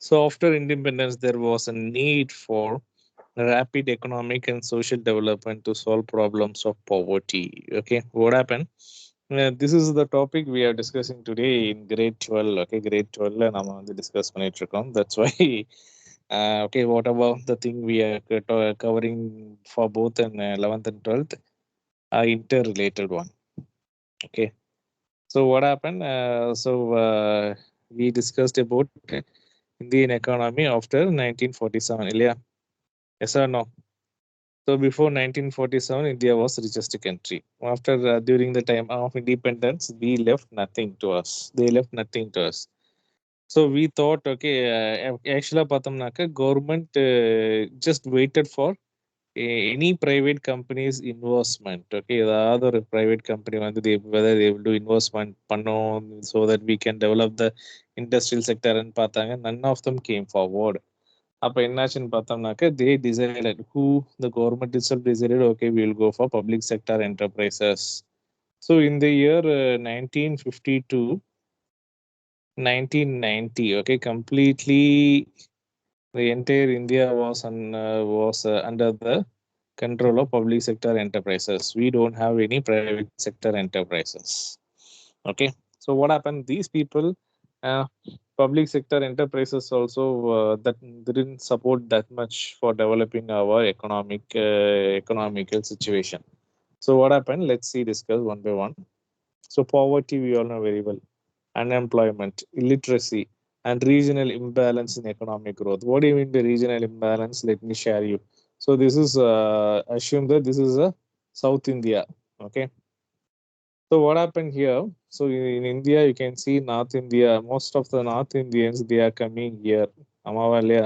So after independence, there was a need for rapid economic and social development to solve problems of poverty. Okay, what happened? This is the topic we are discussing today in grade 12. Okay, grade 12 நம்ம வந்து discuss பண்ணிட்டு இருக்கோம். That's why okay, what about the thing we are covering for both in 11th and 12th are interrelated one. Okay, so what happened? We discussed about Indian economy after 1947. Ilya, yes or no? So before 1947, India was richest country. After during the time of independence, we left nothing to us. They left nothing to us. So we thought, okay, actually, patamnaka government just waited for any private company's investment. Okay, the other private company whether they will do investment panno so that we can develop the industrial sector and patanga. None of them came forward. அப்ப என்னாச்சுன்னு பார்த்தோம்னாக்க they decided who the government itself decided okay we will go for public sector enterprises. So in the year 1952 1990, okay, completely the entire India was under the control of public sector enterprises. We don't have any private sector enterprises. Okay, so what happened? These people uh, public sector enterprises also that didn't support that much for developing our economical situation. So what happened? Let's see, discuss one by one. So poverty we all know very well, unemployment, illiteracy, and regional imbalance in economic growth. What do you mean by regional imbalance? Let me share you. So this is assume that this is a South India. Okay, so what happened here? So in India, you can see North India. Most of the North Indians they are coming here. Amavalia.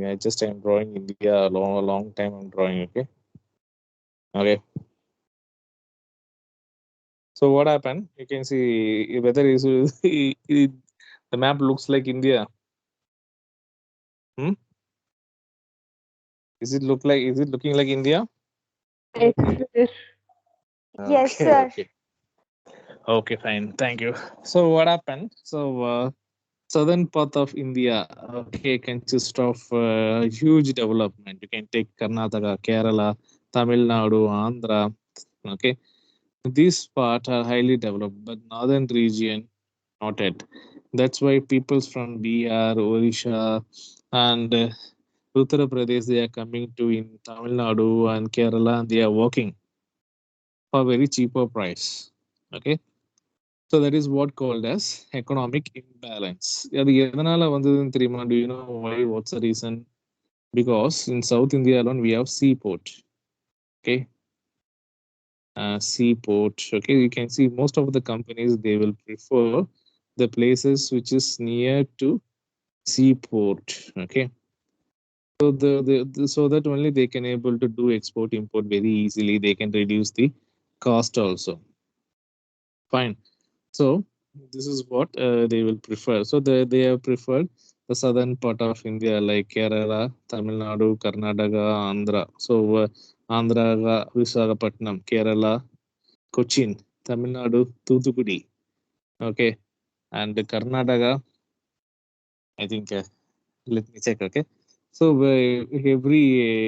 Yeah, just I'm drawing India a long time. I'm drawing. Okay. Okay. So what happened? You can see whether is the map looks like India. Hmm? Is it look like? Is it looking like India? Yes, sir. Yes, Okay. sir. Okay. Okay. Fine. Thank you. So what happened? So southern part of India, okay, consists of huge development. You can take Karnataka, Kerala, Tamil Nadu, Andhra. Okay, these parts are highly developed, but northern region not yet. That's why peoples from Bihar, Odisha, and Uttar Pradesh they are coming to in Tamil Nadu and Kerala, and they are working for very cheaper price. Okay, so that is what called as economic imbalance. அது எதனால வந்ததுன்னு தெரியுமா? Do you know why? What's the reason? Because in South India alone we have seaport. Okay, seaport. Okay, you can see most of the companies they will prefer the places which is near to seaport. Okay, so so that only they can able to do export import very easily. They can reduce the cost also. Fine. So this is what they will prefer. So they have preferred the southern part of India like Kerala, Tamil Nadu, Karnataka, Andhra. So Andhra, Visakhapatnam, Kerala, Cochin, Tamil Nadu, Thoothukudi. Okay, and Karnataka. I think let me check. Okay, so every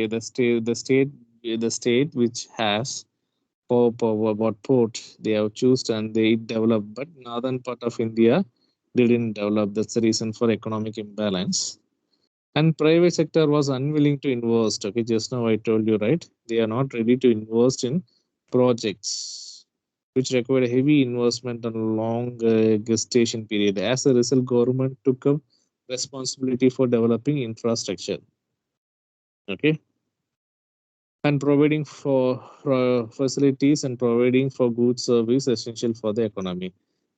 the state which has what port they have chosen and they developed, but northern part of India didn't develop. That's the reason for economic imbalance. And private sector was unwilling to invest. Okay, just now I told you, right? They are not ready to invest in projects which require heavy investment and long gestation period. As a result, government took up responsibility for developing infrastructure. Okay, and providing for facilities and providing for good service essential for the economy.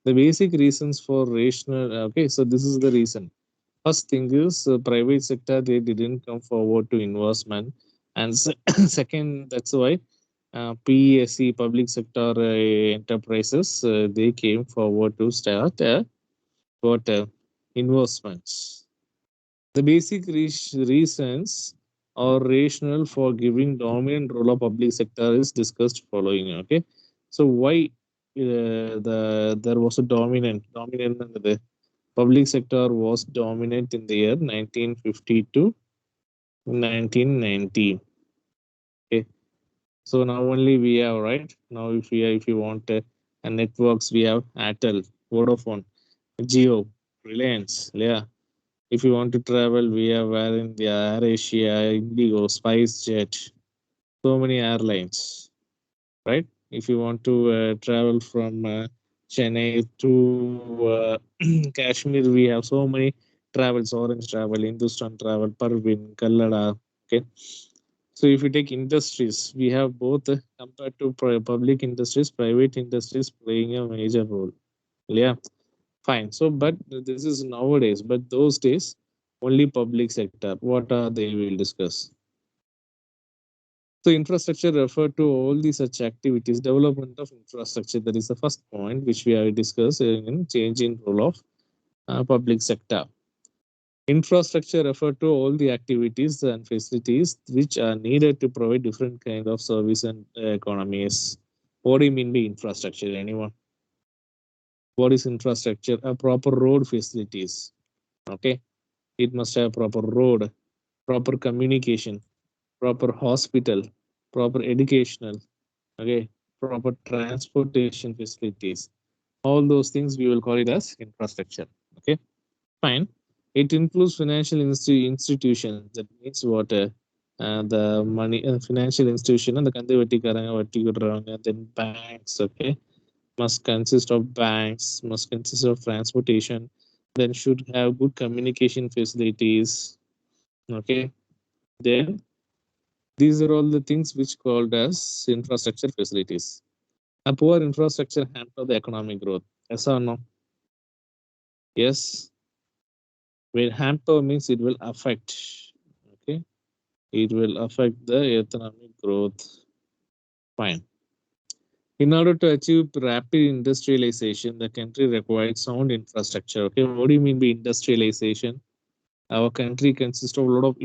The basic reasons for rational. Okay, so this is the reason. First thing is private sector they didn't come forward to investment, and second that's why PSC public sector enterprises they came forward to start what investments. The basic reasons or rationale for giving dominant role of public sector is discussed following. Okay, so why there was a dominant Public sector was dominant in the year 1950 to 1990. Okay, so now only we have, right now, if you want networks, we have Airtel, Vodafone, Geo, Reliance. Yeah, if you want to travel, we have Air India, Air Asia, Indigo, SpiceJet, so many airlines, right? If you want to travel from Chennai to Kashmir, we have so many travels: Orange Travel, Hindustan Travel, Parvin, Kallada. Okay, so if you take industries, we have both compared to public industries, private industries playing a major role. Yeah, fine. So, but this is nowadays, but those days only public sector. What are they? Will discuss. So infrastructure refer to all the such activities, development of infrastructure. That is the first point which we have discussed in change in role of public sector. Infrastructure refer to all the activities and facilities which are needed to provide different kind of service and economies. What do you mean by infrastructure? Anyone? What is infrastructure? A proper road facilities. Okay, it must have proper road, proper communication, proper hospital, proper educational. Okay, proper transportation facilities, all those things we will call it as infrastructure. Okay, fine. It includes financial institutions. That means what the money financial institution and the కంది వడ్డీ కొట్టడం, then banks. Okay, must consist of banks, must consist of transportation, then should have good communication facilities. Okay, then these are all the things which called as infrastructure facilities. A poor infrastructure hamper the economic growth. Yes or no? Yes. When hamper means it will affect. Okay. It will affect the economic growth. Fine. In order to achieve rapid industrialization, the country required sound infrastructure. Okay. What do you mean by industrialization? Our country consists of a lot of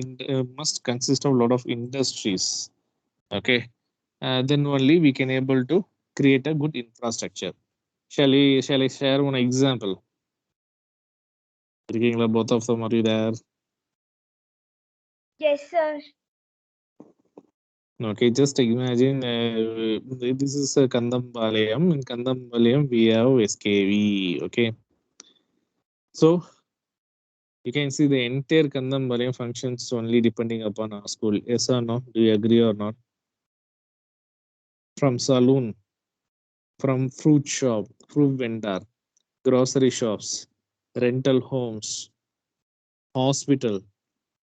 must consist of a lot of industries. Okay. Then only we can able to create a good infrastructure. Shall I share one example? இருக்கீங்களா? Both of them, are you there? Yes, sir. Okay, just imagine this is a Kandambalayam. In Kandambalayam, we have SKV. Okay, so you can see the entire Kandambalayam functions only depending upon our school. Yes or no? Do you agree or not? From saloon, from fruit shop, fruit vendor, grocery shops, rental homes, hospital,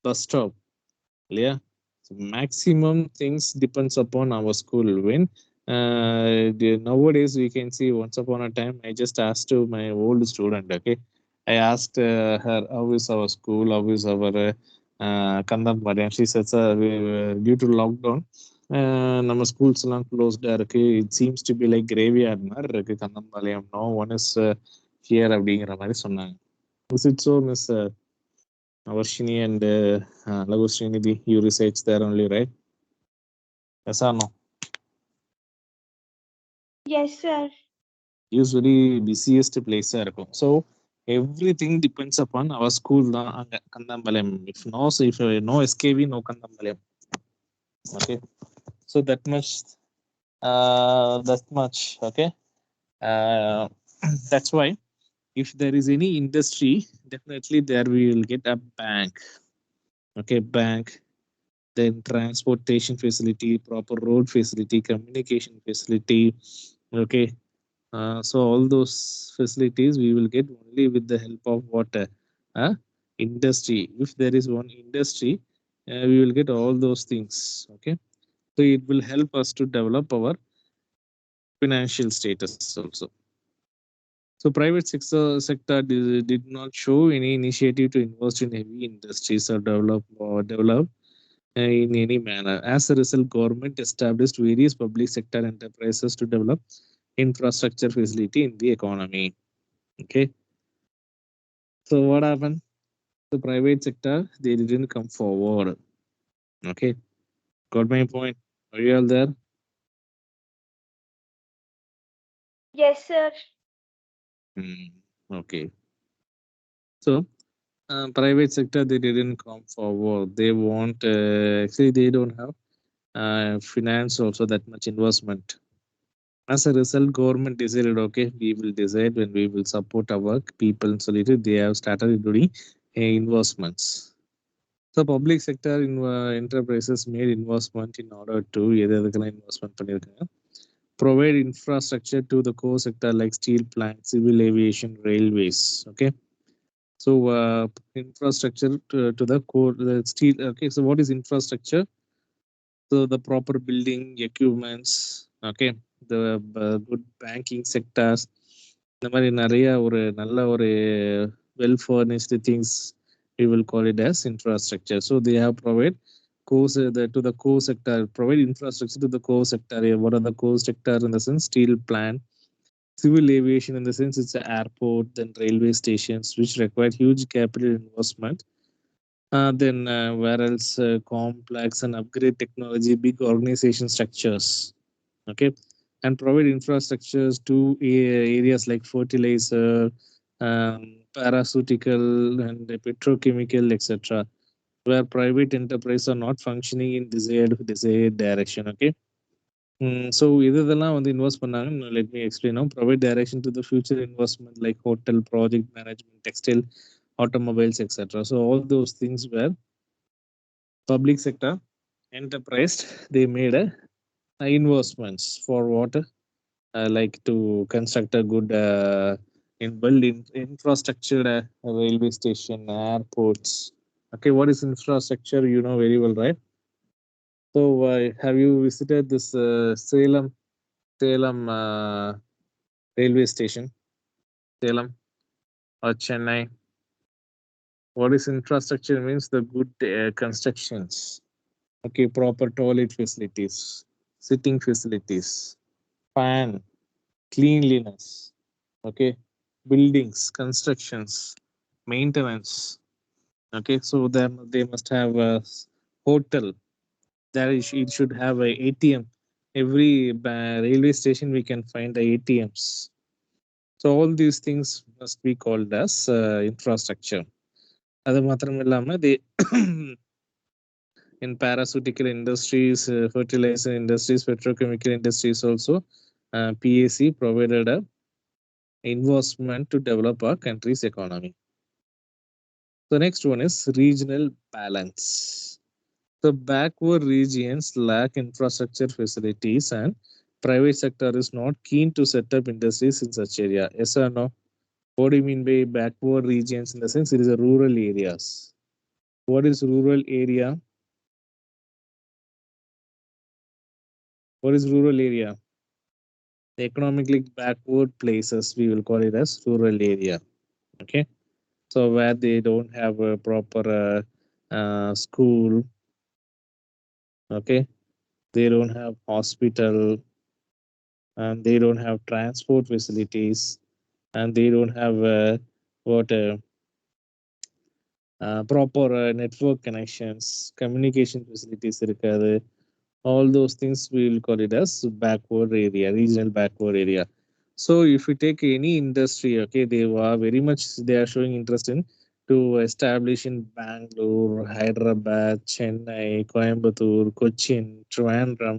bus stop. Yeah, so maximum things depends upon our school. When nowadays we can see, once upon a time I just asked to my old student. Okay, I asked her, how is our school, how is our kandam Madam. She said, sir, due to lockdown நம்ம schools எல்லாம் closed இருக்கு. It seems to be like graveyard மாதிரி இருக்கு Kandampalayam. No one is here அப்படிங்கிற மாதிரி சொன்னாங்க. Is it so, Miss Varshini and Lago Srinidhi, you research there only, right? Yes or no? Yes, sir. Usually busiest place இருக்கும். So everything depends upon our school தான் அங்க Kandampalayam. If no, so if no SKV, no Kandampalayam. Okay, so that much. Okay, uh, that's why if there is any industry, definitely there we will get a bank. Okay, bank, then transportation facility, proper road facility, communication facility. Okay, so all those facilities we will get only with the help of what industry. If there is one industry, we will get all those things. Okay, so it will help us to develop our financial status also. So private sector did not show any initiative to invest in heavy industries or develop in any manner. As a result, government established various public sector enterprises to develop infrastructure facility in the economy. Okay, so what happened? The private sector, they didn't come forward. Okay, got my point? Are you all there? Yes, sir. Hmm. Okay. So private sector, they didn't come forward. They want actually they don't have finance also that much investment. As a result, government decided, okay, we will decide when we will support our people. So later they have started doing investments. So public sector enterprises made investment in order to எது எதுக்கெல்லாம் investment பண்ணியிருக்காங்க, provide infrastructure to the core sector like steel plants, civil aviation, railways. Okay, so infrastructure to the core the steel. Okay, so what is infrastructure? So the proper building equipments. Okay, the good banking sectors. இந்த மாதிரி நிறைய ஒரு நல்ல ஒரு well furnished things, we will call it as infrastructure. So they have provide core to the core sector, provide infrastructure to the core sector. What are the core sector in the sense? Steel plant, civil aviation in the sense it's an airport, then railway stations which require huge capital investment. Then where else? Complex and upgrade technology, big organization structures. Okay, and provide infrastructures to areas like fertilizer, pharmaceutical, and petrochemical, etc., where private enterprise are not functioning in desired direction. Okay. So இதெல்லாம் வந்து invest பண்ணாங்க. Let me explain now. Provide direction to the future investment like hotel, project management, textile, automobiles, etc. So all those things were public sector enterprise. They made a investments for what? Like to construct a good in building infrastructure, railway station, airports. Okay, what is infrastructure? You know very well, right? So have you visited this Salem railway station, Salem or Chennai? What is infrastructure means? The good constructions. Okay, proper toilet facilities, sitting facilities, fan, cleanliness. Okay, buildings, constructions, maintenance. Okay, so then they must have a hotel. There is, it should have a ATM. Every railway station we can find the ATMs. So all these things must be called as infrastructure. அது மாத்திரம் இல்லாம they in pharmaceutical industries, fertilizer industries, petrochemical industries also, PAC provided a investment to develop our country's economy. The next one is regional balance. The backward regions lack infrastructure facilities and private sector is not keen to set up industries in such area. Yes or no? What do you mean by backward regions? In the sense, it is a rural areas. What is rural area? What is rural area? The economically backward places, we will call it as rural area. Okay, so where they don't have a proper school. Okay, they don't have hospital, and they don't have transport facilities, and they don't have what proper network connections, communication facilities இருக்காது. All those things we will call it as backward area, regional backward area. So if we take any industry, okay, they are very much, they are showing interest in to establish in Bangalore, Hyderabad, Chennai, Coimbatore, Cochin, Trivandrum.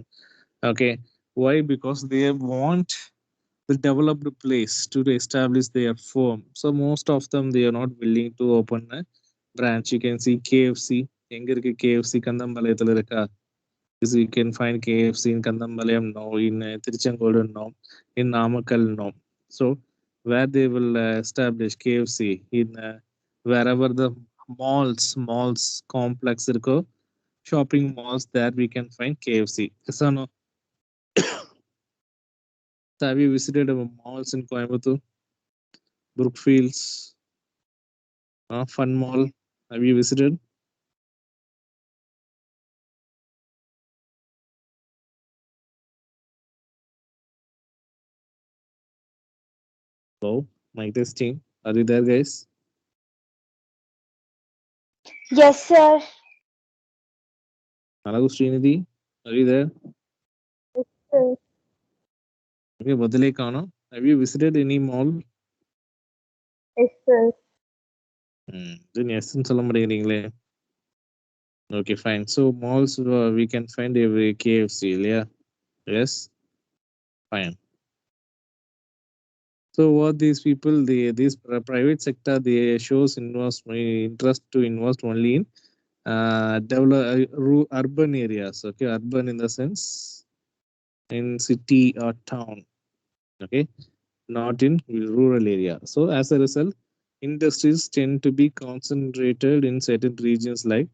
Okay, why? Because they want the developed place to establish their firm. So most of them, they are not willing to open a branch. You can see KFC. எங்க இருக்கு KFC? கந்தம்பாளையத்துல இருக்கா? Is you can find KFC in Kandambalayam, no. In Tiruchengodu, no. In Namakkal, no. So where they will establish KFC in wherever the malls complex irko, shopping malls, there we can find KFC. So no, so have you visited malls in Coimbatore, Brookfields, Fun Mall? Have you visited? Hello, mic testing. Are you there, guys? Yes, sir. Hello, Srinidhi. Are you there? Sir. Okay, Badale Kana. Have you visited any mall? Yes, sir. Then yes, சொல்ல மாட்டேங்கிறீங்களே. Okay, fine. So malls we can find every KFC, yeah. Yes, fine. So what these people, this private sector, they shows interest to invest only in develop urban areas. Okay, urban in the sense in city or town. Okay, not in rural area. So as a result, industries tend to be concentrated in certain regions. Like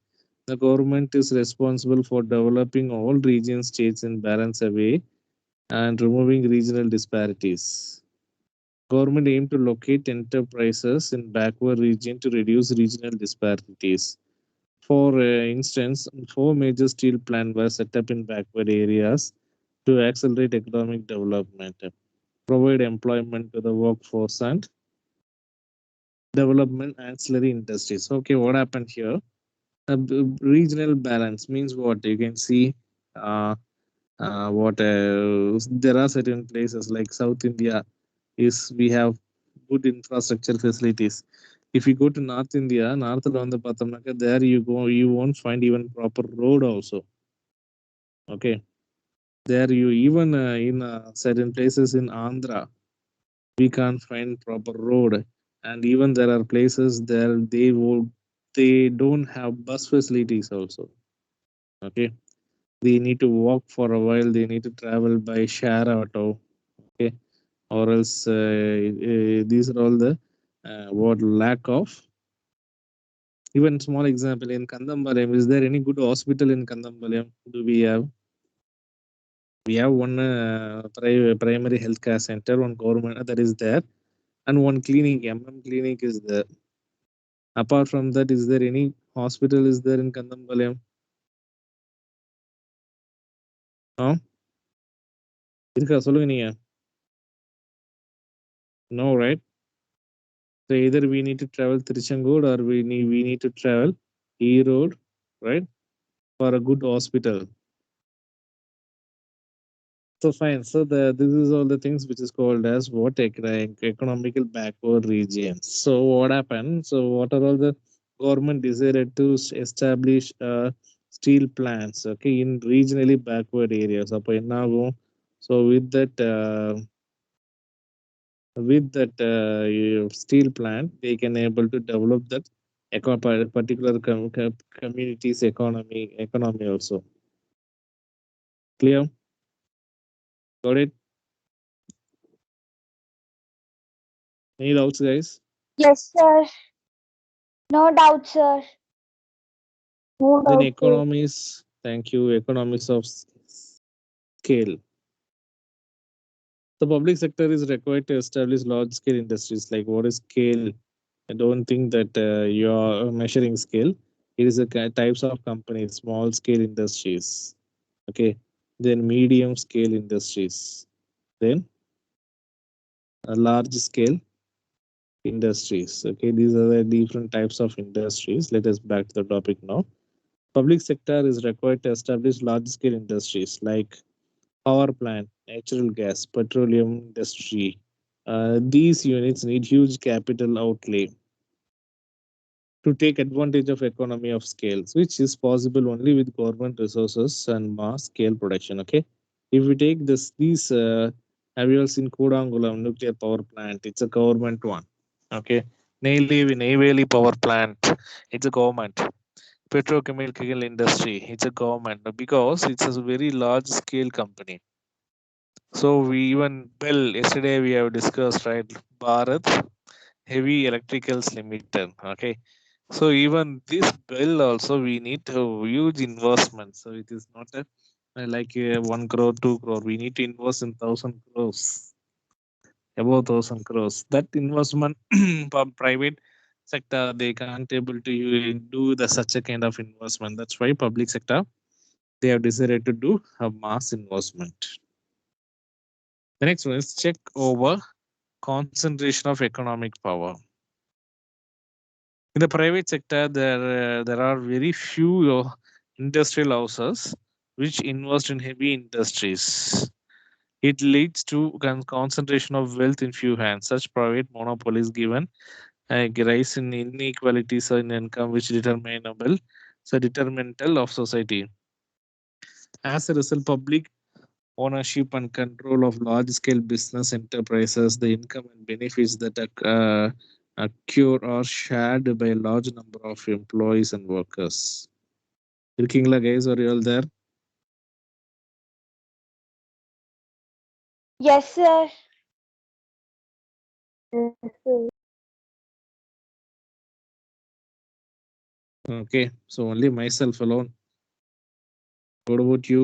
the government is responsible for developing all regions, states in balance away and removing regional disparities. Government aim to locate enterprises in backward region to reduce regional disparities. For instance, four major steel plants were set up in backward areas to accelerate economic development, provide employment to the workforce, and development ancillary industries. Okay, what happened here? Regional balance means what? You can see uh, what there are certain places like South India is we have good infrastructure facilities. If you go to North India, North on the Pathamnaka, there you go, you won't find even proper road also. Okay, there you even in certain places in Andhra, we can't find proper road, and even there are places there they don't have bus facilities also. Okay, they need to walk for a while. They need to travel by share auto. Okay, or else these are all the what lack of. Even small example in Kandambalayam, is there any good hospital in Kandambalayam? Do we have? We have one primary health care center, one government that is there, and one clinic, clinic is there. Apart from that, is there any hospital is there in Kandambalayam? No, இருக்கா சொல்லுங்க நீங்க. No, right? So either we need to travel Tiruchengood or we need to travel E-Road, right, for a good hospital. So fine. So this is all the things which is called as what economical backward regions. So what happened? So what are all the government decided to establish steel plants? Okay, in regionally backward areas. அப்போ என்ன ஆகும்? So with that steel plant, they can able to develop that particular community's economy also. Clear? Got it? Any doubts, guys? Yes, sir. No doubt, sir. No Then doubt, sir. economies, thank you, economies of scale. The public sector is required to establish large scale industries. Like what is scale? I don't think that you're measuring scale. It is a types of companies, small scale industries. Okay. Then medium scale industries. Then large scale industries. Okay. These are the different types of industries. Let us back to the topic now. Public sector is required to establish large scale industries like power plant, natural gas, petroleum industry. These units need huge capital outlay to take advantage of economy of scales, which is possible only with government resources and mass scale production. Okay, if we take these have you all seen Kodangulam nuclear power plant? It's a government one. Okay, Neyveli power plant, it's a government. Petrochemical industry, it's a government because it's a very large scale company. So we even Bell yesterday we have discussed, right, Bharat Heavy Electricals Limited. Okay, so even this Bell also we need a huge investment. So it is not a like 1 crore, 2 crore. We need to invest in 1,000 crores, above 1,000 crores. That investment from private sector they can't able to do the such a kind of investment. That's why public sector they have decided to do a mass investment. The next one is check over concentration of economic power. In the private sector, there are very few industrial houses which invest in heavy industries. It leads to concentration of wealth in few hands. Such private monopolies given rise in inequalities in income, which determinable, so determinantal of society. As a result, public ownership and control of large-scale business enterprises, the income and benefits that occur are shared by a large number of employees and workers. இருக்கீங்களா guys? Are you all there? Yes, sir. Yes, sir. Okay, so only myself alone. What about you?